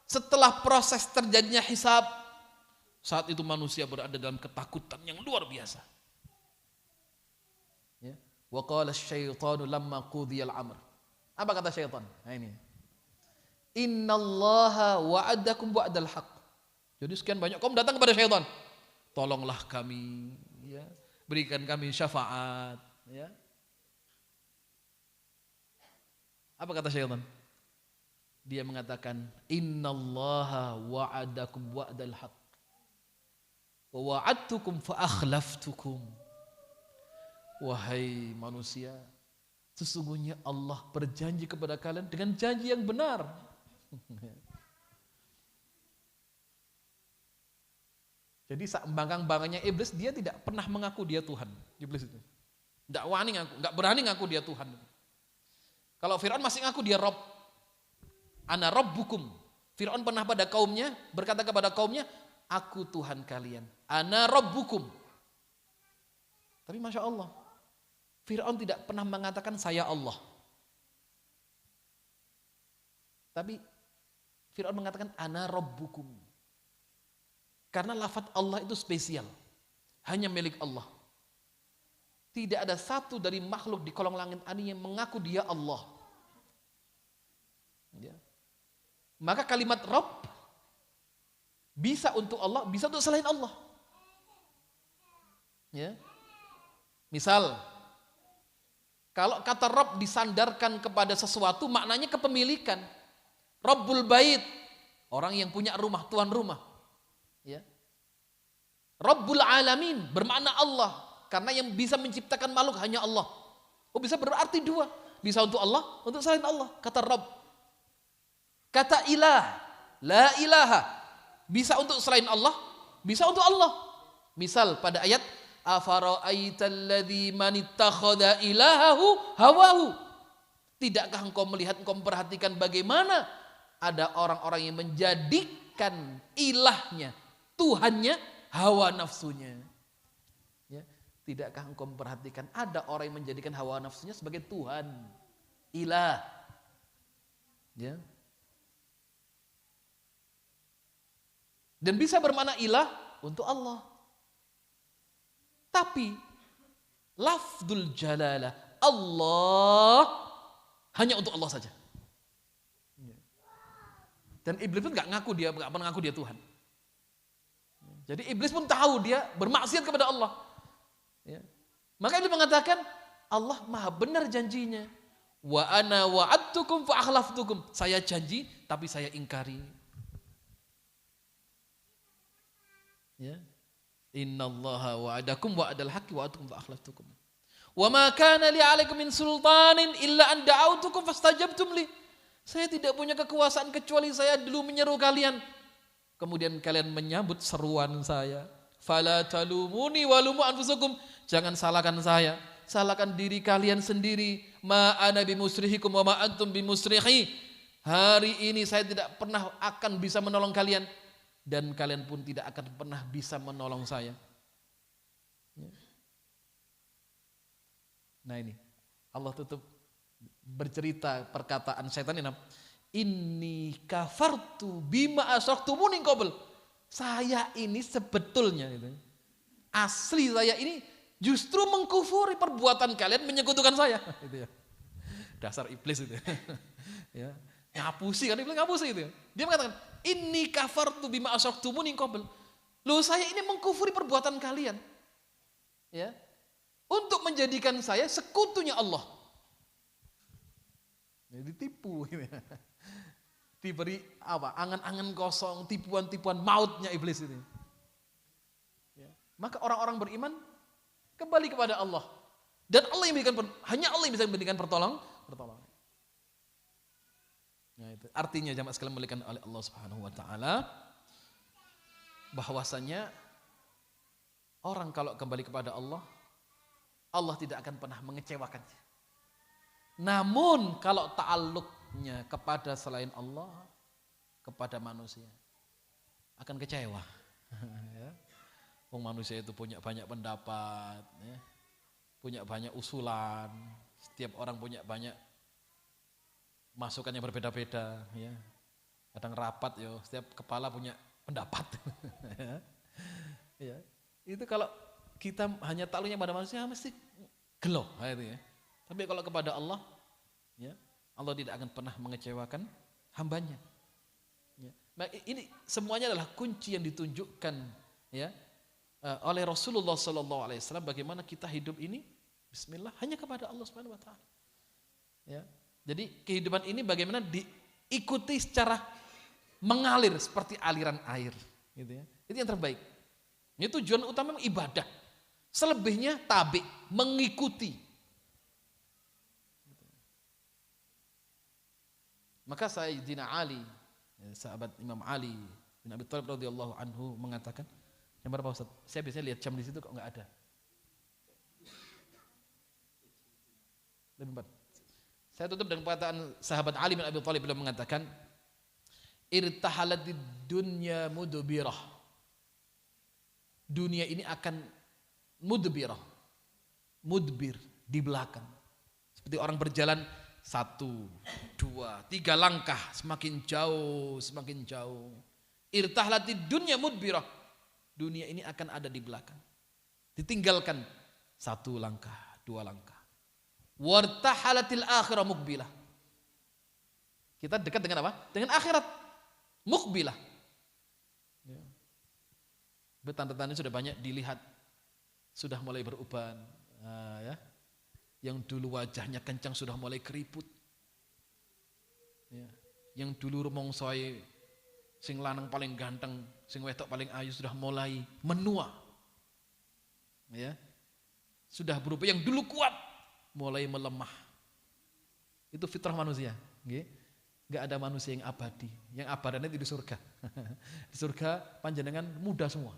setelah proses terjadinya hisab, saat itu manusia berada dalam ketakutan yang luar biasa. Ya. Wa qala syaitanu lamma qudhiyal amr. Apa kata syaitan? Nah ini. Innallaha wa'adakum wa'dal haq. Jadi sekian banyak kaum datang kepada syaitan. Tolonglah kami, ya. Berikan kami syafaat, ya. Apa kata syaitan? Dia mengatakan, innallaha wa'adakum wa'dal haq. Wa wa'adtukum fa akhlaftukum. Wahai manusia, sesungguhnya Allah berjanji kepada kalian dengan janji yang benar. Jadi bangkang-bangkangnya iblis, dia tidak pernah mengaku dia Tuhan. Iblis itu tidak wani ngaku, nggak berani ngaku dia Tuhan. Kalau Fir'aun masih ngaku dia Rob, ana Rabbukum. Fir'aun pernah pada kaumnya berkata kepada kaumnya, aku Tuhan kalian, ana Rabbukum. Tapi masya Allah, Fir'aun tidak pernah mengatakan saya Allah. Tapi Fir'aun mengatakan ana Rabbukum. Karena lafaz Allah itu spesial, hanya milik Allah. Tidak ada satu dari makhluk di kolong langit ini yang mengaku dia Allah. Ya. Maka kalimat Rabb bisa untuk Allah, bisa untuk selain Allah. Ya. Misal, kalau kata Rabb disandarkan kepada sesuatu, maknanya kepemilikan. Rabbul Bait, orang yang punya rumah, tuan rumah. Ya. Rabbul Alamin bermakna Allah, karena yang bisa menciptakan makhluk hanya Allah. Oh, bisa berarti dua, bisa untuk Allah, untuk selain Allah. Kata Rabb. Kata ilah, la ilaha, bisa untuk selain Allah, bisa untuk Allah. Misal pada ayat afara'aitalladzi man ittakhadha ilahahu hawahu. Tidakkah engkau melihat, engkau memperhatikan bagaimana ada orang-orang yang menjadikan ilahnya, Tuhannya, hawa nafsunya. Ya. Tidakkah engkau memperhatikan ada orang yang menjadikan hawa nafsunya sebagai Tuhan, ilah. Ya. Dan bisa bermakna ilah untuk Allah. Tapi lafdzul jalalah Allah hanya untuk Allah saja. Dan iblis pun nggak pernah ngaku dia Tuhan. Jadi iblis pun tahu dia bermaksiat kepada Allah. Ya. Maka dia mengatakan Allah maha benar janjinya. Wa ana wa'adtukum fa akhlaftukum. Saya janji tapi saya ingkari. Ya. Innallaha wa'adakum wa'adal haqqi wa'adtukum fa akhlaftukum. Wa ma kana li 'alaikum min sultanin illa an da'autukum fastajabtum li. Saya tidak punya kekuasaan kecuali saya dulu menyeru kalian. Kemudian kalian menyambut seruan saya. Fala talumuni walumu anfusakum. Jangan salahkan saya, salahkan diri kalian sendiri. Ma ana bimusrihikum wa ma antum bimusrihi. Hari ini saya tidak pernah akan bisa menolong kalian dan kalian pun tidak akan pernah bisa menolong saya. Nah ini Allah tutup bercerita perkataan setan ini. Inni kafartu bima asyraktumuni qabl. Saya ini sebetulnya gitu, asli saya ini justru mengkufuri perbuatan kalian menyekutukan saya. Gitu ya. Dasar iblis itu. Ya. Ngapusi kan, iblis ngapusi itu. Dia mengatakan, inni kafartu bima asyraktumuni qabl. Loh, saya ini mengkufuri perbuatan kalian. Ya. Untuk menjadikan saya sekutunya Allah. Jadi ditipu gitu ya. Diberi apa? Angan-angan kosong, tipuan-tipuan mautnya iblis ini. Ya. Maka orang-orang beriman kembali kepada Allah. Dan Allah yang memberikan, hanya Allah yang bisa memberikan pertolongan. Nah, itu artinya jamaah sekalian dimuliakan oleh Allah Subhanahu wa taala, bahwasanya orang kalau kembali kepada Allah, Allah tidak akan pernah mengecewakannya. Namun kalau ta'alluqnya kepada selain Allah, kepada manusia, akan kecewa. Ya. Wong manusia itu punya banyak pendapat, ya. Punya banyak usulan, setiap orang punya banyak masukannya berbeda-beda, ya. Kadang rapat yo, setiap kepala punya pendapat. Ya. Ya. Itu kalau kita hanya takluknya pada manusia mesti gelo, gitu ya. Tapi kalau kepada Allah, ya, Allah tidak akan pernah mengecewakan hambanya. Ya. Nah, ini semuanya adalah kunci yang ditunjukkan, ya, oleh Rasulullah SAW bagaimana kita hidup ini, Bismillah, hanya kepada Allah Subhanahu Wa Taala. Ya. Jadi kehidupan ini bagaimana diikuti secara mengalir seperti aliran air, gitu ya. Itu yang terbaik. Ini tujuan utama ibadah. Selebihnya tabi, mengikuti. Maka Sayyidina Ali, sahabat Imam Ali bin Abi Thalib radhiyallahu anhu mengatakan, yang berapa Ustaz? Saya biasanya lihat jam di situ kok enggak ada. Lebih 4. Saya tutup dengan perkataan sahabat Ali bin Abi Thalib beliau mengatakan, irtahalatid dunya mudbirah. Dunia ini akan mudbirah. Mudbir, di belakang. Seperti orang berjalan 1, 2, 3 langkah, semakin jauh, semakin jauh. Irtahalatid dunya mudbirah. Dunia ini akan ada di belakang. Ditinggalkan 1 langkah, 2 langkah. Wartahalatil akhirah mukbilah. Kita dekat dengan apa? Dengan akhirat. Mukbilah. Ya. Tanda-tanda sudah banyak dilihat. Sudah mulai beruban. Nah, ya. Yang dulu wajahnya kencang sudah mulai keriput. Ya. Yang dulu rumongsoi sing lanang paling ganteng, sing wedok paling ayu sudah mulai menua. Ya. Sudah berubah. Yang dulu kuat mulai melemah. Itu fitrah manusia. Gak ada manusia yang abadi. Yang abadinya itu di surga. Di surga panjenengan muda semua.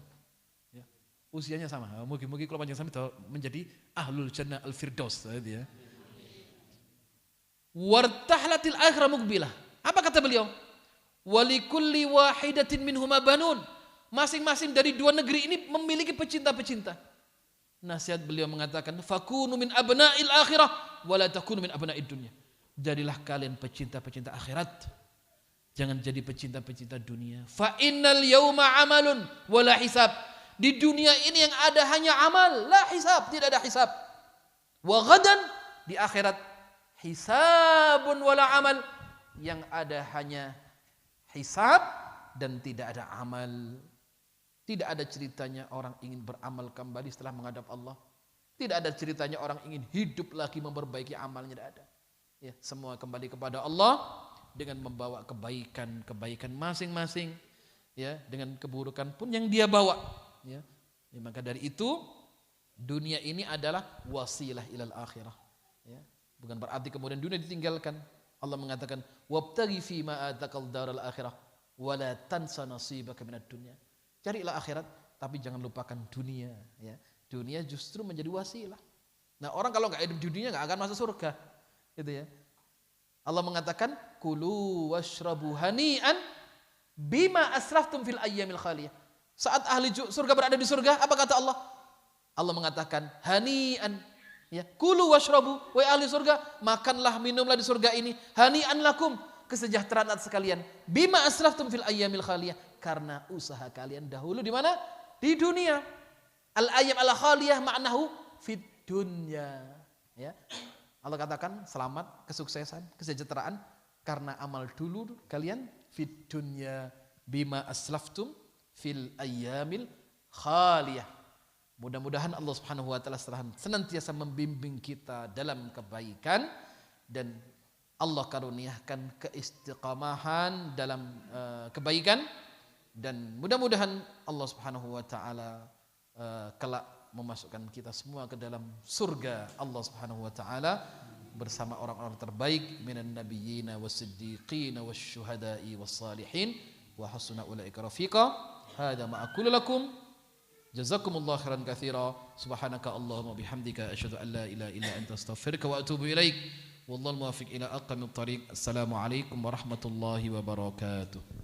Ya. Usianya sama. Mungkin kalau panjenengan itu menjadi ahlul jannah al-firdaus. Ya. Wartahlatil akhirah mukbilah. Apa kata beliau? Walikulli wahidatin minhuma banun. Masing-masing dari 2 negeri ini memiliki pecinta-pecinta. Nasihat beliau mengatakan, fakunu min abna'il akhirah wala takunu min abna'id dunya. Jadilah kalian pecinta-pecinta akhirat. Jangan jadi pecinta-pecinta dunia. Fa innal yauma amalun wala hisab. Di dunia ini yang ada hanya amal, la hisab, tidak ada hisab. Wa ghadan, di akhirat hisabun wala amal, yang ada hanya hisab dan tidak ada amal. Tidak ada ceritanya orang ingin beramal kembali setelah menghadap Allah. Tidak ada ceritanya orang ingin hidup lagi memperbaiki amalnya, tidak ada. Ya, semua kembali kepada Allah dengan membawa kebaikan masing-masing, ya, dengan keburukan pun yang dia bawa, ya. Ya, maka dari itu dunia ini adalah wasilah ilal akhirah, ya. Bukan berarti kemudian dunia ditinggalkan. Allah mengatakan wabtaghi fi ma atakal daral akhirah wala tansa nasibaka minad dunya. Carilah akhirat tapi jangan lupakan dunia, ya. Dunia justru menjadi wasilah. Nah, orang kalau enggak hidup di dunia enggak akan masuk surga. Gitu ya. Allah mengatakan kulu washrabu hani'an bima asraftum fil ayyamil khaliyah. Saat ahli surga berada di surga, apa kata Allah? Allah mengatakan hani'an, ya, kulu washrabu, wahai ahli surga, makanlah minumlah di surga ini, hani'an lakum, kesejahteraan atas sekalian, bima asraftum fil ayyamil khaliyah, karena usaha kalian dahulu di mana? Di dunia. Al-ayyam al-khaliyah ma'nahu fid dunya, ya. Allah katakan selamat, kesuksesan, kesejahteraan karena amal dulu kalian fid dunya bima aslaftum fil ayyamil khaliyah. Mudah-mudahan Allah Subhanahu wa taala senantiasa membimbing kita dalam kebaikan dan Allah karuniakan keistiqamahan dalam kebaikan, dan mudah-mudahan Allah Subhanahu wa taala kelak memasukkan kita semua ke dalam surga Allah Subhanahu wa taala bersama orang-orang terbaik minan nabiyyin was-siddiqin wasyuhada'i was-salihin wa hasuna ulaika rafiqa. Hada ma aqulu lakum. Jazakumullahu khairan katsira. Subhanaka Allahumma bihamdika asyhadu an la ilaha illa anta astaghfiruka wa atubu ilaik. Wallahul muwaffiq ila aqwamit thariq. Assalamualaikum warahmatullahi wabarakatuh.